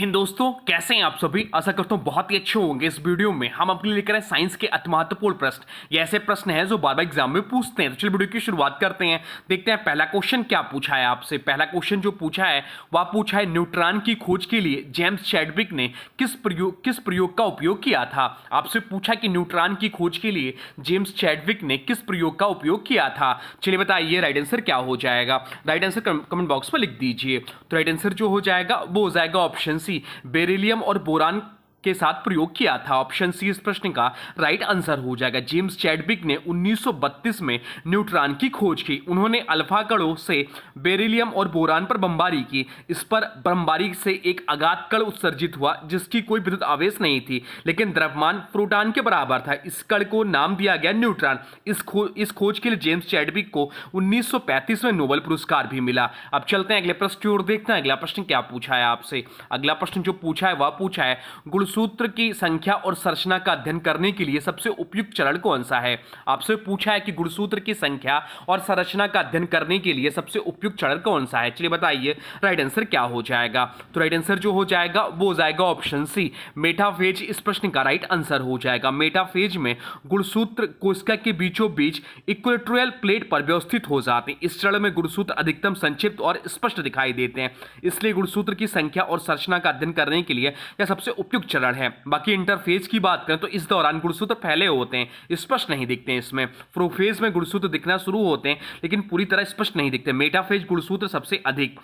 हिंद दोस्तों, कैसे हैं आप सभी। आशा करता हूं बहुत ही अच्छे होंगे। इस वीडियो में हम आपके लिए लेकर आए साइंस के अति महत्वपूर्ण प्रश्न। ये ऐसे प्रश्न हैं जो बार बार एग्जाम में पूछते हैं। तो चलिए वीडियो की शुरुआत करते हैं। देखते हैं पहला क्वेश्चन क्या पूछा है आपसे। पहला क्वेश्चन जो पूछा है वह पूछा है न्यूट्रॉन की खोज के लिए जेम्स चैडविक ने किस प्रयोग का उपयोग किया था। आपसे पूछा कि न्यूट्रॉन की खोज के लिए जेम्स चैडविक ने किस प्रयोग का उपयोग किया था। चलिए बताइए राइट आंसर क्या हो जाएगा। राइट आंसर कमेंट बॉक्स में लिख दीजिए। तो राइट आंसर जो हो जाएगा वो हो जाएगा ऑप्शन सी, बेरिलियम और बोरान के साथ प्रयोग किया था। ऑप्शन सी इस प्रश्न का राइट आंसर हो जाएगा। जेम्स चैडविक ने 1932 में न्यूट्रॉन की खोज की। उन्होंने अल्फा कणों से बेरिलियम और बोरान पर बमबारी की। इस पर बमबारी से एक अज्ञात कण उत्सर्जित हुआ जिसकी कोई विद्युत आवेश नहीं थी, लेकिन द्रव्यमान प्रोटॉन के बराबर था। इस कण को नाम दिया गया न्यूट्रॉन। इस खोज के लिए जेम्स चैडविक को 1935 में नोबेल पुरस्कार भी मिला। अब चलते हैं अगले प्रश्न की ओर, देखते हैं अगला प्रश्न क्या पूछा है आपसे। अगला प्रश्न जो पूछा है वह पूछा है गुणसूत्र की संख्या और संरचना का अध्ययन करने के लिए सबसे उपयुक्त चरण कौन सा है। आपसे पूछा है कि गुणसूत्र की संख्या और संरचना का अध्ययन करने के लिए सबसे उपयुक्त चरण कौन सा है। चलिए बताइए राइट आंसर क्या हो जाएगा। तो राइट आंसर जो हो जाएगा वो हो जाएगा ऑप्शन सी, मेटाफेज। इस प्रश्न का राइट आंसर हो जाएगा। मेटाफेज में गुणसूत्र कोशिका के बीचों बीच इक्वेटोरियल प्लेट पर व्यवस्थित हो जाते हैं। इस चरण में गुणसूत्र अधिकतम संक्षिप्त और स्पष्ट दिखाई देते हैं, इसलिए गुणसूत्र की संख्या और संरचना का अध्ययन करने के लिए यह सबसे उपयुक्त चरण है। बाकी इंटरफेज की बात करें तो इस दौरान गुणसूत्र फैले होते हैं, स्पष्ट नहीं दिखते हैं। इसमें प्रोफेज में गुणसूत्र दिखना शुरू होते हैं लेकिन पूरी तरह स्पष्ट नहीं दिखते। मेटाफेज गुणसूत्र सबसे अधिक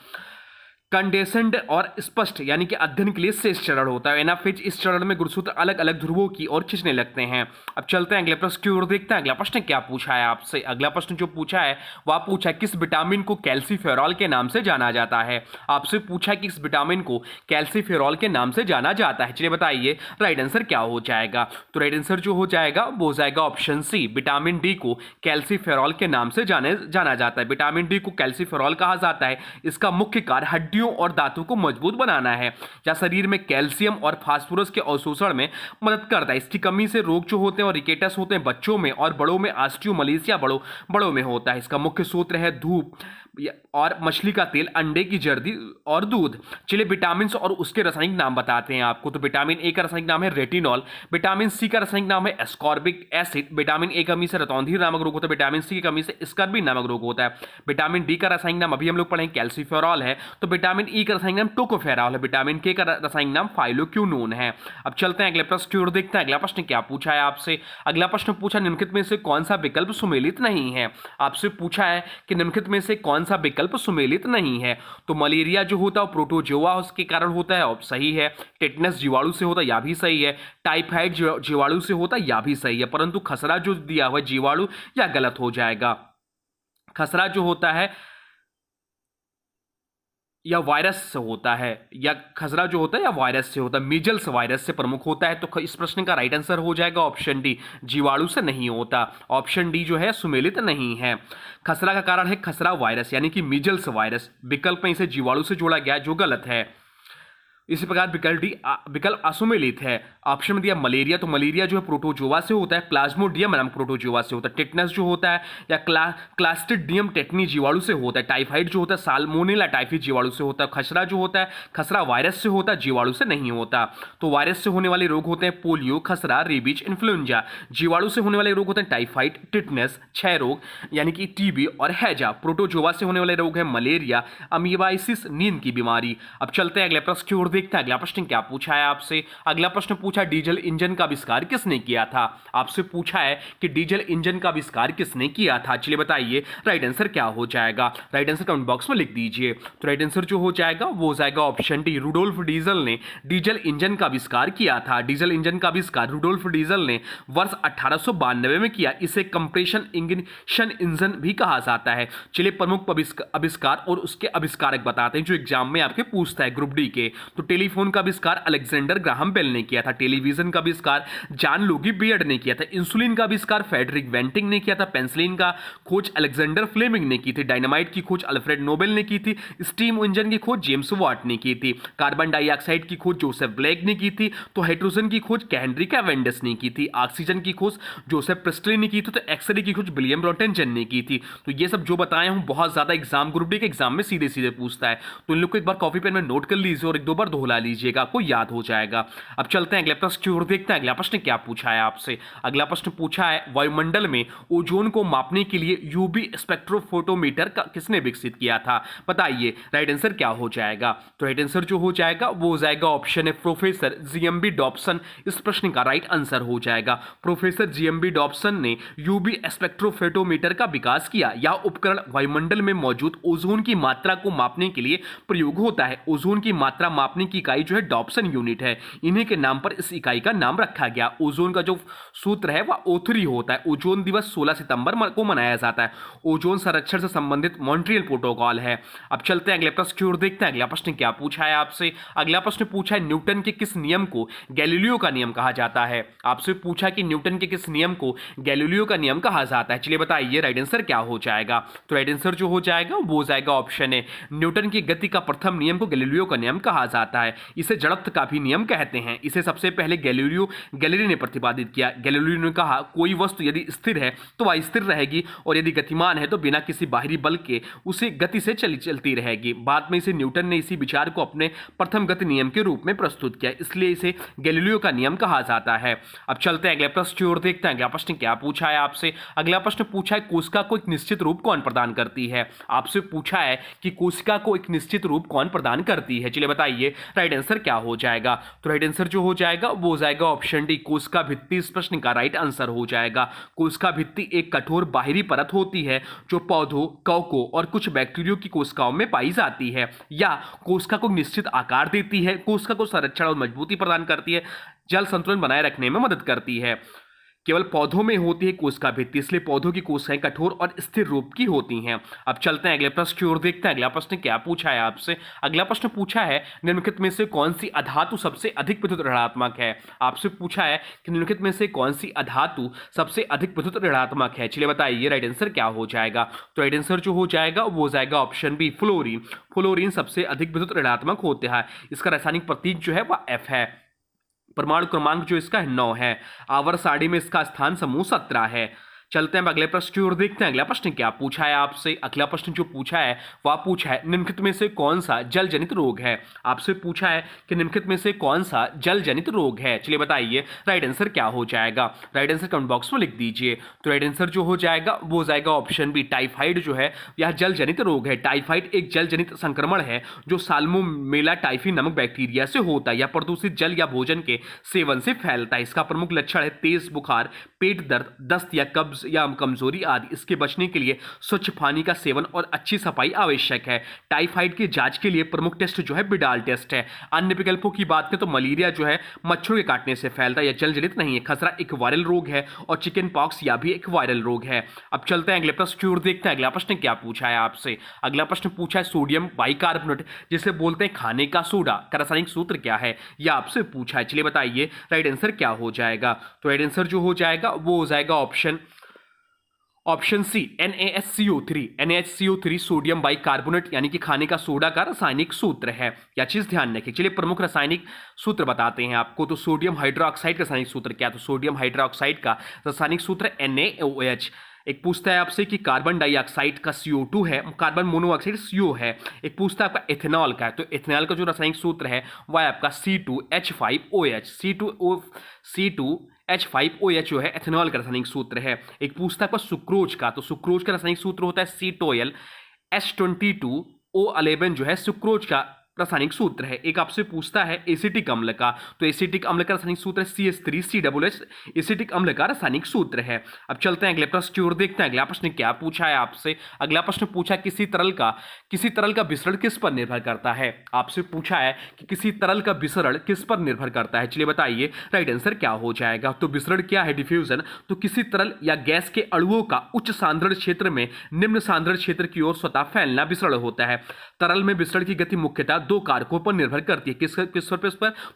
कंडेंस्ड और स्पष्ट यानी कि अध्ययन के लिए शेष चरण होता है। एनाफेज इस चरण में गुणसूत्र अलग अलग ध्रुवों की ओर खींचने लगते हैं। अब चलते हैं अगले प्रश्न की ओर, देखते हैं अगला प्रश्न क्या पूछा है आपसे। अगला प्रश्न जो पूछा है वह पूछा है किस विटामिन को कैल्सीफेरॉल के नाम से जाना जाता है। आपसे पूछा कि इस विटामिन को कैल्सीफेरॉल के नाम से जाना जाता है। चलिए बताइए राइट आंसर क्या हो जाएगा। तो राइट आंसर जो हो जाएगा वो हो जाएगा ऑप्शन सी, विटामिन डी को कैल्सीफेरॉल के नाम से जाना जाता है। विटामिन डी को कैल्सीफेरॉल कहा जाता है। इसका मुख्य कार्य हड्डियों और दांतों को मजबूत बनाना है, या शरीर में कैल्शियम और फास्फोरस के अवशोषण में मदद करता है। इसकी कमी से रोग जो होते हैं और रिकेटस होते हैं बच्चों में, और बड़ों में ऑस्टियोमलेसिया बड़ों में होता है। इसका मुख्य स्रोत है धूप और मछली का तेल, अंडे की जर्दी और दूध। चलिए विटामिन और उसके रासायनिक नाम बताते हैं आपको। तो विटामिन ए का रासायनिक नाम है रेटिनॉल। विटामिन सी का रासायनिक नाम है एस्कॉर्बिक एसिड। विटामिन ए कमी से रतौंधी नामक रोग होता है। विटामिन सी की कमी से स्कर्वी नामक रोग होता है। विटामिन डी का रासायनिक नाम अभी हम लोग पढ़ेंगे कैल्सीफेरॉल है। तो विटामिन ई का रासायनिक नाम टोकोफेरॉल है। विटामिन के का रासायनिक नाम फाइलोक्विनोन है। अब चलते हैं अगले प्रश्न की ओर, देखते हैं अगला प्रश्न क्या पूछा है आपसे। अगला प्रश्न पूछा निम्नलिखित में से कौन सा विकल्प सुमेलित नहीं है। आपसे पूछा है कि निम्नलिखित में से कौन सा विकल्प सुमेलित नहीं है। तो मलेरिया जो होता है वो प्रोटोजोआ उसके कारण होता है, और सही है। टेटनस जीवाणु से होता है, या भी सही है। टाइफाइड जीवाणु से होता है, या भी सही है। परंतु खसरा जो दिया हुआ जीवाणु, या गलत हो जाएगा। खसरा जो होता है या वायरस से होता है, या खसरा जो होता है या वायरस से होता है। मीजल्स वायरस से प्रमुख होता है। तो इस प्रश्न का राइट आंसर हो जाएगा ऑप्शन डी, जीवाणु से नहीं होता। ऑप्शन डी जो है सुमेलित नहीं है। खसरा का कारण है खसरा वायरस यानी कि मीजल्स वायरस। विकल्प में इसे जीवाणु से जोड़ा गया जो गलत है। इसी प्रकार विकल्प असुमेलित है। ऑप्शन में दिया मलेरिया, तो मलेरिया जो है प्रोटोजोआ से होता है। प्लाज्मोडियम नामक प्रोटोजोआ से होता है। टेटनस जो होता है या क्लास्ट्रिडियम टेटनी जीवाणु से होता है। टाइफाइड जो होता है साल्मोनेला टाइफी जीवाणु से होता है। खसरा जो होता है खसरा वायरस से होता है, जीवाणु से नहीं होता। तो वायरस से होने वाले रोग होते हैं पोलियो, खसरा, रेबीज, इन्फ्लुएंजा। जीवाणु से होने वाले रोग होते हैं टाइफाइड, टिटनेस, क्षय रोग यानी कि टीबी और हैजा। प्रोटोजोआ से होने वाले रोग है मलेरिया, अमीबाइसिस, नींद की बीमारी। अब चलते हैं अगले प्रश्न की ओर, देखते हैं अगला प्रश्न क्या पूछा है आपसे। अगला प्रश्न पूछा डीजल इंजन का आविष्कार किसने किया था। आपसे पूछा है कि डीजल इंजन का आविष्कार किसने किया था। चलिए बताइए राइट आंसर क्या हो जाएगा। राइट आंसर कमेंट बॉक्स में लिख दीजिए। तो राइट आंसर जो हो जाएगा वो हो जाएगा ऑप्शन डी, रुडोल्फ डीजल ने डीजल इंजन का आविष्कार किया था। डीजल इंजन का आविष्कार रुडोल्फ डीजल ने वर्ष 1892 में किया। इसे कंप्रेशन इंजेक्शन इंजन भी कहा जाता है। चलिए प्रमुख आविष्कार और उसके आविष्कारक बताते हैं जो एग्जाम में आपके पूछता है ग्रुप डी के। तो टेलीफोन का आविष्कार अलेक्जेंडर ग्राहम बेल ने किया था। टेलीविजन का आविष्कार जॉन लुगी बियर्ड ने किया था। इंसुलिन का आविष्कार फ्रेडरिक वेंटिंग ने किया था। पेंसिलिन का खोज अलेक्जेंडर फ्लेमिंग ने की थी। डायनामाइट की खोज अल्फ्रेड नोबेल ने की थी। स्टीम इंजन की खोज जेम्स वाट ने की थी। कार्बन डाइऑक्साइड की खोज जोसेफ ब्लैक ने की थी। तो हाइड्रोजन की खोज हेनरी कैवेंडिश ने की थी। ऑक्सीजन की खोज जोसेफ प्रिस्टली ने की थी। तो एक्सरे की खोज विलियम रॉटनजन ने की थी। तो ये सब जो बताया हूं बहुत ज्यादा एग्जाम ग्रुप डी के एग्जाम में सीधे सीधे पूछता है। तो इन लोग को एक बार कॉपी पेन में नोट कर लीजिए और एक दो बार दोहरा लीजिएगा, आपको याद हो जाएगा। अब चलते हैं अगले प्रश्न की ओर, देखते हैं अगला प्रश्न क्या पूछा है आपसे। अगला प्रश्न पूछा है वायुमंडल में ओजोन को मापने के लिए यूवी स्पेक्ट्रोफोटोमीटर का किसने विकसित किया था, बताइए राइट आंसर क्या हो जाएगा। तो राइट आंसर जो हो जाएगा वो हो जाएगा ऑप्शन है प्रोफेसर जीएमबी डॉब्सन। इस प्रश्न का राइट आंसर हो जाएगा प्रोफेसर जीएमबी डॉब्सन ने यूवी स्पेक्ट्रोफोटोमीटर का विकास किया। यह उपकरण वायुमंडल में मौजूद ओजोन की मात्रा को मापने के लिए प्रयोग होता है। ओजोन की मात्रा मापने की इकाई जो है डॉब्सन यूनिट है। इन्हीं के नाम पर इस इकाई का नाम रखा गया। ओजोन का जो सूत्र है वह O3 होता है। ओजोन दिवस 16 सितंबर को मनाया जाता है। ओजोन संरक्षण से संबंधित मॉन्ट्रियल प्रोटोकॉल है। अब चलते हैं अगले प्रश्न की ओर, देखते हैं अगला प्रश्न क्या पूछा है आपसे। अगला प्रश्न पूछा है न्यूटन के किस नियम को गैलीलियो का नियम कहा जाता है। आपसे पूछा कि न्यूटन के किस नियम को गैलीलियो का नियम कहा जाता है। चलिए बताइए राइट आंसर क्या हो जाएगा। तो राइट आंसर जो हो जाएगा वो हो जाएगा ऑप्शन है न्यूटन की गति का प्रथम नियम को गैलीलियो का नियम कहा जाता है। इसे जड़त्व का भी नियम कहते हैं। इसे सबसे पहले गैलीलियो ने प्रतिपादित किया। गैलीलियो ने कहा कोई वस्तु यदि स्थिर है तो वह स्थिर रहेगी और यदि गतिमान है तो बिना किसी बाहरी बल के उसे गति से चलती रहेगी। बाद में इसे न्यूटन ने इसी विचार को अपने प्रथम गति नियम के रूप में प्रस्तुत किया, इसलिए इसे गैलीलियो का नियम कहा जाता है। अब चलते हैं अगले प्रश्न की ओर, देखते हैं अगला प्रश्न क्या पूछा है आपसे। अगला प्रश्न पूछा है कोशिका को एक निश्चित रूप कौन प्रदान करती है। आपसे पूछा है कि कोशिका को एक निश्चित रूप कौन प्रदान करती है। चलिए बताइए राइट आंसर क्या हो जाएगा। तो राइट आंसर जो हो जाएगा वो हो जाएगा ऑप्शन डी कोशिका भित्ति। इस प्रश्न का राइट आंसर हो जाएगा। कोशिका भित्ति एक कठोर बाहरी परत होती है जो पौधों, कवकों और कुछ बैक्टीरियो की कोशिकाओं में पाई जाती है। या कोशिका को निश्चित आकार देती है, कोशिका को संरक्षण और मजबूती प्रदान करती है, जल संतुलन बनाए रखने में मदद करती है। केवल पौधों में होती है कोशिका भित्ति, इसलिए पौधों की कोशिकाएं कठोर और स्थिर रूप की होती हैं। अब चलते हैं अगले प्रश्न की ओर, देखते हैं अगला प्रश्न क्या पूछा है आपसे। अगला प्रश्न पूछा है निम्नलिखित में से कौन सी अधातु सबसे अधिक विद्युत ऋणात्मक है। आपसे पूछा है कि निम्नलिखित में से कौन सी अधातु सबसे अधिक विद्युत ऋणात्मक है। चलिए बताइए राइट आंसर क्या हो जाएगा। तो राइट आंसर जो हो जाएगा वो हो जाएगा ऑप्शन बी फ्लोरीन। फ्लोरीन सबसे अधिक विद्युत ऋणात्मक होता है। इसका रासायनिक प्रतीक जो है वह F है। परमाणु क्रमांक जो इसका 9 है। आवर्त सारणी में इसका स्थान समूह 17 है। चलते हैं अगले प्रश्न की ओर, देखते हैं अगला प्रश्न क्या पूछा है आपसे। अगला प्रश्न जो पूछा है वह पूछा है निम्नलिखित में से कौन सा जल जनित रोग है। आपसे पूछा है कि निम्नलिखित में से कौन सा जल जनित रोग है। चलिए बताइए राइट आंसर क्या हो जाएगा। राइट आंसर कमेंट बॉक्स में लिख दीजिए। तो राइट आंसर जो हो जाएगा वो हो जाएगा ऑप्शन बी टाइफाइड जो है यह जल जनित रोग है। टाइफाइड एक जल जनित संक्रमण है जो साल्मोनेला टाइफी नामक बैक्टीरिया से होता है या प्रदूषित जल या भोजन के सेवन से फैलता है। इसका प्रमुख लक्षण है तेज बुखार, पेट दर्द, दस्त या कब्ज या कमजोरी आदि। इसके बचने के लिए स्वच्छ पानी का सेवन और अच्छी सफाई आवश्यक है। टाइफाइड की जांच के लिए प्रमुख टेस्ट जो है बिडाल टेस्ट है। अन्य विकल्पों की बात करें तो मलेरिया जो है मच्छरों के काटने से फैलता है या जल जनित नहीं है। खसरा एक वायरल रोग है और चिकन पॉक्स या भी एक वायरल रोग है। अब चलते हैं अगले प्रश्न की ओर, देखते हैं अगला प्रश्न क्या पूछा है आपसे। अगला प्रश्न पूछा है सोडियम बाइकार्बोनेट जिसे बोलते हैं खाने का सोडा का रासायनिक सूत्र क्या है, यह आपसे पूछा है। चलिए बताइए राइट आंसर क्या हो जाएगा। तो राइट आंसर जो हो जाएगा वो हो जाएगा option C NaHCO3। NaHCO3 sodium bicarbonate यानी कि खाने का सोडा का रासायनिक सूत्र है। यह चीज ध्यान रखिए। चलिए प्रमुख रासायनिक सूत्र बताते हैं आपको। तो सोडियम हाइड्रोक्साइड का रासायनिक सूत्र क्या है। तो सोडियम हाइड्रोक्साइड का रासायनिक सूत्र NaOH। एक पूछता है आपसे कि कार्बन डाइऑक्साइड का CO2 है, कार्बन मोनोऑक्साइड CO है। एक पूछता है आपका एथेनॉल का है। तो एथेनॉल का जो रासायनिक सूत्र है वह है आपका C2H5OH। C2H5OH जो है एथेनॉल का रासायनिक सूत्र है। एक पूछता है आपका सुक्रोज का। तो सुक्रोज का रासायनिक सूत्र होता है C12H22O11 जो है सुक्रोज का रासायनिक सूत्र है। एक आपसे पूछता है एसिटिक अम्ल का। तो एसिटिक अम्ल का रासायनिक सूत्र है CH3COOH। एसिटिक अम्ल का रासायनिक सूत्र है। अब चलते हैं अगले प्रश्न की ओर, देखते हैं अगला प्रश्न क्या पूछा है आपसे। अगला प्रश्न पूछा है किसी तरल का विसरण किस पर निर्भर करता है। आपसे पूछा है कि किसी तरल का विसरण किस पर निर्भर करता है। चलिए बताइए राइट आंसर क्या हो जाएगा। तो विसरण क्या है, डिफ्यूजन। तो किसी तरल या गैस के अणुओं का उच्च सांद्रण क्षेत्र में निम्न सांद्रण क्षेत्र की ओर स्वतः फैलना विसरण होता है। तरल में विसरण की गति मुख्यतः दो कारकों पर निर्भर करती है। किस पर?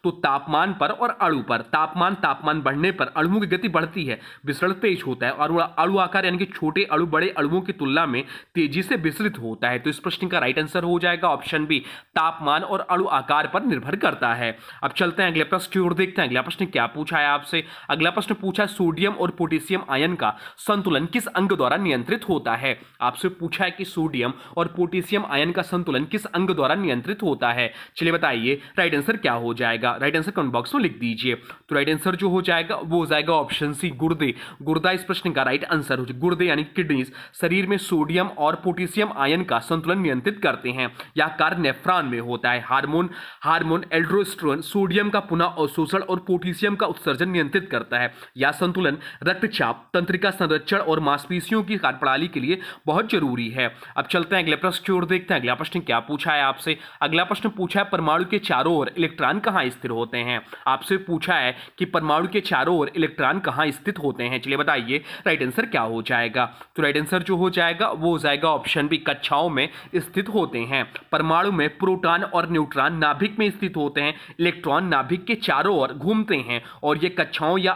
तो तापमान पर और अणु पर। तापमान बढ़ने पर अणुओं की गति बढ़ती है, विसरण तेज होता है और अणु आकार यानी कि छोटे अणु बड़े अणुओं की तुलना में तेजी से विसरित होता है। तो इस प्रश्न का राइट आंसर हो जाएगा ऑप्शन बी तापमान और अणु आकार पर निर्भर करता है। अब चलते हैं अगले प्रश्न की ओर, देखते हैं अगला प्रश्न क्या पूछा है आपसे। अगला प्रश्न पूछा है सोडियम और पोटेशियम आयन का संतुलन किस अंग द्वारा नियंत्रित होता है। आपसे पूछा है कि सोडियम और पोटेशियम आयन का संतुलन किस अंग द्वारा नियंत्रित होता होता है? चलिए बताइए राइट आंसर क्या हो जाएगा? राइट आंसर कमेंट बॉक्स में लिख दीजिए। तो राइट आंसर जो हो जाएगा वो हो जाएगा ऑप्शन सी, गुर्दे। गुर्दा इस प्रश्न का राइट आंसर हो जाएगा। गुर्दे यानी किडनीज शरीर में सोडियम और पोटेशियम आयन का संतुलन नियंत्रित करते हैं। यह कार्य नेफ्रॉन में होता है। हार्मोन एल्डोस्टेरोन सोडियम का पुनः अवशोषण और पोटेशियम का उत्सर्जन नियंत्रित करता है। यह संतुलन रक्तचाप, तंत्रिका संरक्षण और मांसपेशियों की कार्यप्रणाली के लिए बहुत जरूरी है। अब चलते हैं अगले प्रश्न की ओर, देखते हैं अगला प्रश्न क्या पूछा है आपसे। अगला प्रश्न पूछा है परमाणु के चारों ओर इलेक्ट्रॉन कहां स्थिर होते हैं? आपसे पूछा है कि परमाणु के चारों ओर इलेक्ट्रॉन कहां स्थित होते हैं। चलिए बताइए राइट आंसर क्या हो जाएगा? तो राइट आंसर जो हो जाएगा वो हो जाएगा ऑप्शन बी, कक्षाओं में स्थित होते हैं। परमाणु में प्रोटॉन और न्यूट्रॉन नाभिक में स्थित होते हैं। इलेक्ट्रॉन नाभिक के चारों ओर घूमते हैं और ये कक्षाओं या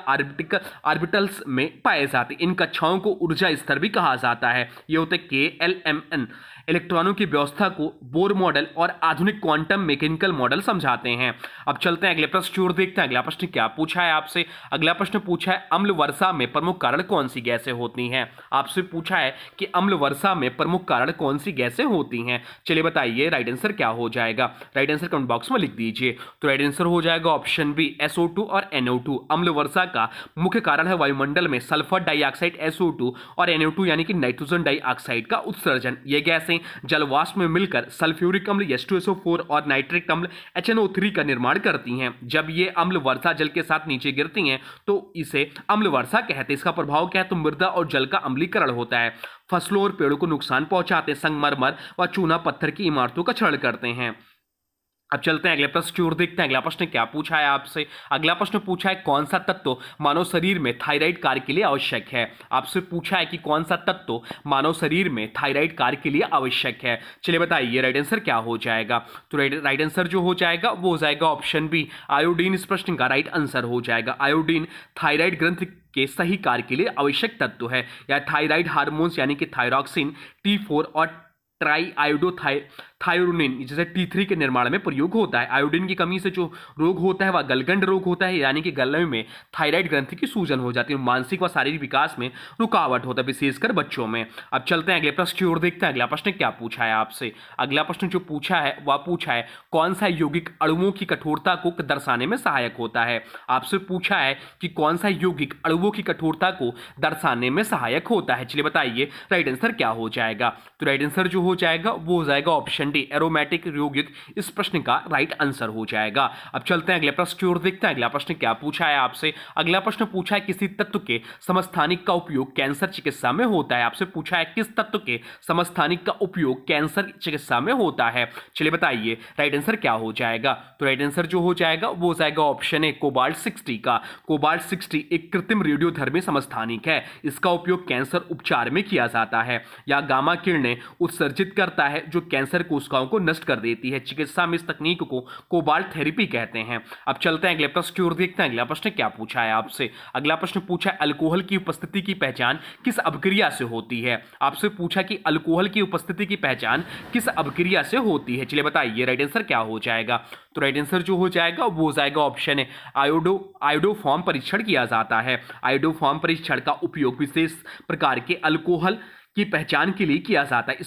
ऑर्बिटल्स में पाए जाते हैं। इन कक्षाओं को ऊर्जा स्तर भी कहा जाता है। ये होते KLMN। इलेक्ट्रॉनों की व्यवस्था को बोर मॉडल और आधुनिक क्वांटम मैकेनिकल मॉडल समझाते हैं। अब चलते हैं अगले प्रश्न की ओर, देखते हैं अगला प्रश्न क्या पूछा है आपसे। अगला प्रश्न पूछा है अम्ल वर्षा में प्रमुख कारण कौन सी गैसें होती हैं? आपसे पूछा है कि अम्ल वर्षा में प्रमुख कारण कौन सी गैसें होती हैं। चलिए बताइए राइट आंसर क्या हो जाएगा? राइट आंसर कमेंट बॉक्स में लिख दीजिए। तो राइट आंसर हो जाएगा ऑप्शन बी, SO2 और NO2। अम्ल वर्षा का मुख्य कारण है वायुमंडल में सल्फर डाइऑक्साइड SO2 और NO2 यानी कि नाइट्रोजन डाइऑक्साइड का उत्सर्जन। ये गैसें जलवाष्प में मिलकर सल्फ्यूरिक अम्ल H2SO4 और नाइट्रिक अम्ल HNO3 का निर्माण करती हैं। जब ये अम्ल वर्षा जल के साथ नीचे गिरती हैं तो इसे अम्ल वर्षा कहते हैं। इसका प्रभाव क्या है? तो मृदा और जल का अम्लीकरण होता है। फसलों और पेड़ों को नुकसान पहुंचाते हैं। संगमरमर व चूना पत्थर की इमारतों का क्षरण करते हैं। अब चलते हैं अगले प्रश्न की ओर, देखते हैं अगला प्रश्न क्या पूछा है आपसे। अगला प्रश्न पूछा है कौन सा तत्व मानव शरीर में थायराइड कार्य के लिए आवश्यक है? आपसे पूछा है कि कौन सा तत्व मानव शरीर में थायराइड कार्य के लिए आवश्यक है। चलिए बताइए राइट आंसर क्या हो जाएगा? तो राइट आंसर जो हो जाएगा वो हो जाएगा ऑप्शन बी, आयोडीन इस प्रश्न का राइट आंसर हो जाएगा। आयोडीन थायराइड ग्रंथि के सही कार्य के लिए आवश्यक तत्व है। या थायराइड हार्मोन्स यानी कि थायरॉक्सिन, T4 और ट्राई आयोडोथायरोनिन जैसे T3 के निर्माण में प्रयोग होता है। आयोडीन की कमी से जो रोग होता है वह गलगंड रोग होता है, यानी कि गले में थायराइड ग्रंथि की सूजन हो जाती है। मानसिक व शारीरिक विकास में रुकावट होता है, विशेषकर बच्चों में। अब चलते हैं अगले प्रश्न की ओर, देखते हैं अगला प्रश्न क्या पूछा है आपसे। अगला प्रश्न जो पूछा है वह पूछा है कौन सा यौगिक अणुओं की कठोरता को दर्शाने में सहायक होता है। आपसे पूछा है कि कौन सा यौगिक अणुओं की कठोरता को दर्शाने में सहायक होता है। चलिए बताइए राइट आंसर क्या हो जाएगा? तो राइट आंसर जो हो जाएगा वो हो जाएगा ऑप्शन डी, एरोमेटिक यौगिक इस प्रश्न का राइट आंसर हो जाएगा। अब चलते हैं अगले प्रश्न की ओर, देखते हैं अगला प्रश्न क्या पूछा है आपसे। अगला प्रश्न पूछा है किसी तत्व के समस्थानिक का उपयोग कैंसर चिकित्सा में होता है। आपसे पूछा है किस तत्व के समस्थानिक का उपयोग कैंसर चिकित्सा में होता है। चलिए बताइए राइट आंसर क्या हो जाएगा? तो राइट आंसर जो हो जाएगा वो हो जाएगा ऑप्शन ए, कोबाल्ट 60 का। कोबाल्ट 60 एक कृत्रिम रेडियोधर्मी समस्थानिक है। इसका उपयोग कैंसर उपचार में किया जाता है। या गामा किरणें उत्सर्जित करता है जो कैंसर कोशिकाओं को नष्ट कर देती है। चिकित्सा में इस तकनीक को कोबाल्ट थेरेपी कहते हैं। अब चलते हैं अगले प्रश्न की ओर, देखते हैं अगला प्रश्न क्या पूछा है आपसे। अगला प्रश्न पूछा है अल्कोहल की उपस्थिति की पहचान किस अपक्रिया से होती है। आपसे पूछा कि अल्कोहल की उपस्थिति की पहचान किस अपक्रिया से होती है। चलिए बताइए राइट आंसर क्या हो जाएगा? तो राइट आंसर जो हो जाएगा वो हो जाएगा ऑप्शन है, आयोडोफॉर्म परीक्षण किया जाता है। आयोडोफॉर्म परीक्षण का उपयोग विशेष प्रकार के अल्कोहल की पहचान के लिए किया जाता है।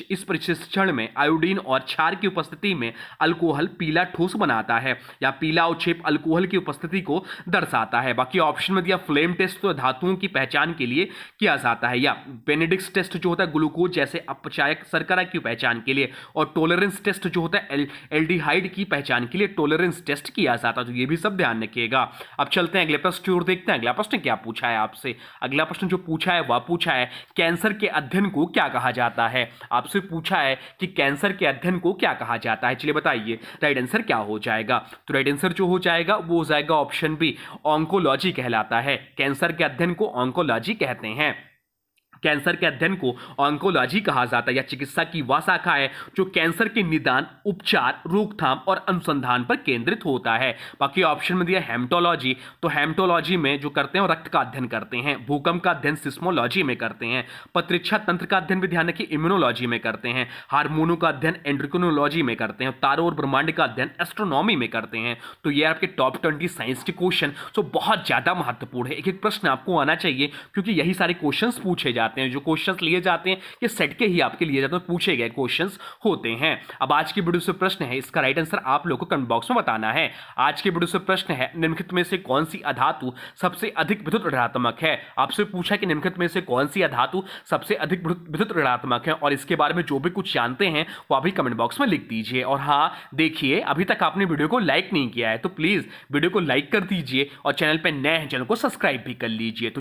इस परीक्षण में आयोडीन और क्षार की उपस्थिति में अल्कोहल पीला ठोस बनाता है या पीला अवक्षेप अल्कोहल की उपस्थिति को दर्शाता है। बाकी ऑप्शन में दिया फ्लेम टेस्ट तो धातुओं की पहचान के लिए किया जाता है, या बेनेडिक्स टेस्ट जो होता है ग्लूकोज जैसे अपचायक शर्करा की पहचान के लिए, और टॉलरेंस टेस्ट जो होता है एल्डिहाइड की पहचान के लिए टॉलरेंस टेस्ट किया जाता है। तो ये भी सब ध्यान रखिएगा। अब चलते हैं अगले प्रश्न की ओर, देखते हैं अगला प्रश्न क्या पूछा है आपसे। अगला प्रश्न जो पूछा है वह पूछा है कैंसर के अध्ययन को क्या कहा जाता है। आपसे पूछा है कि कैंसर के अध्ययन को क्या कहा जाता है। चलिए बताइए राइट आंसर क्या हो जाएगा? तो राइट आंसर जो हो जाएगा वो हो जाएगा ऑप्शन बी, ऑन्कोलॉजी कहलाता है। कैंसर के अध्ययन को ऑन्कोलॉजी कहते हैं। कैंसर के अध्ययन को ऑन्कोलॉजी कहा जाता है या चिकित्सा की वह शाखा है जो कैंसर के निदान, उपचार, रोकथाम और अनुसंधान पर केंद्रित होता है। बाकी ऑप्शन में दिया हेमेटोलॉजी, तो हेमेटोलॉजी में जो करते हैं वो रक्त का अध्ययन करते हैं। भूकंप का अध्ययन सिस्मोलॉजी में करते हैं। प्रतिरक्षा तंत्र का अध्ययन भी ध्यान रखिए इम्यूनोलॉजी में करते हैं। हार्मोनों का अध्ययन एंड्रोक्रिनोलॉजी में करते हैं। तारों और ब्रह्मांड का अध्ययन एस्ट्रोनॉमी में करते हैं। तो ये आपके टॉप 20 साइंस के क्वेश्चन तो बहुत ज्यादा महत्वपूर्ण है। एक एक प्रश्न आपको आना चाहिए क्योंकि यही सारे क्वेश्चंस पूछे जाते जाते हैं, जो क्वेश्चंस लिए जाते हैं ये सेट के ही आपके लिए जाते हैं, पूछे गए क्वेश्चंस होते हैं। अब आज की वीडियो से प्रश्न है, इसका राइट आंसर आप लोगों को कमेंट बॉक्स में बताना है। आज की वीडियो से प्रश्न है, निम्नलिखित में से कौन सी अधातु सबसे अधिक विद्युत ऋणात्मक है। आपसे पूछा कि निम्नलिखित में से कौन सी अधातु सबसे अधिक विद्युत ऋणात्मक है, और इसके बारे में जो भी कुछ जानते हैं वो अभी कमेंट बॉक्स में लिख दीजिए। और हाँ, देखिए अभी तक आपने वीडियो को लाइक नहीं किया है तो प्लीज वीडियो को लाइक कर दीजिए और चैनल पर नए हैं चैनल को सब्सक्राइब भी कर लीजिए। तो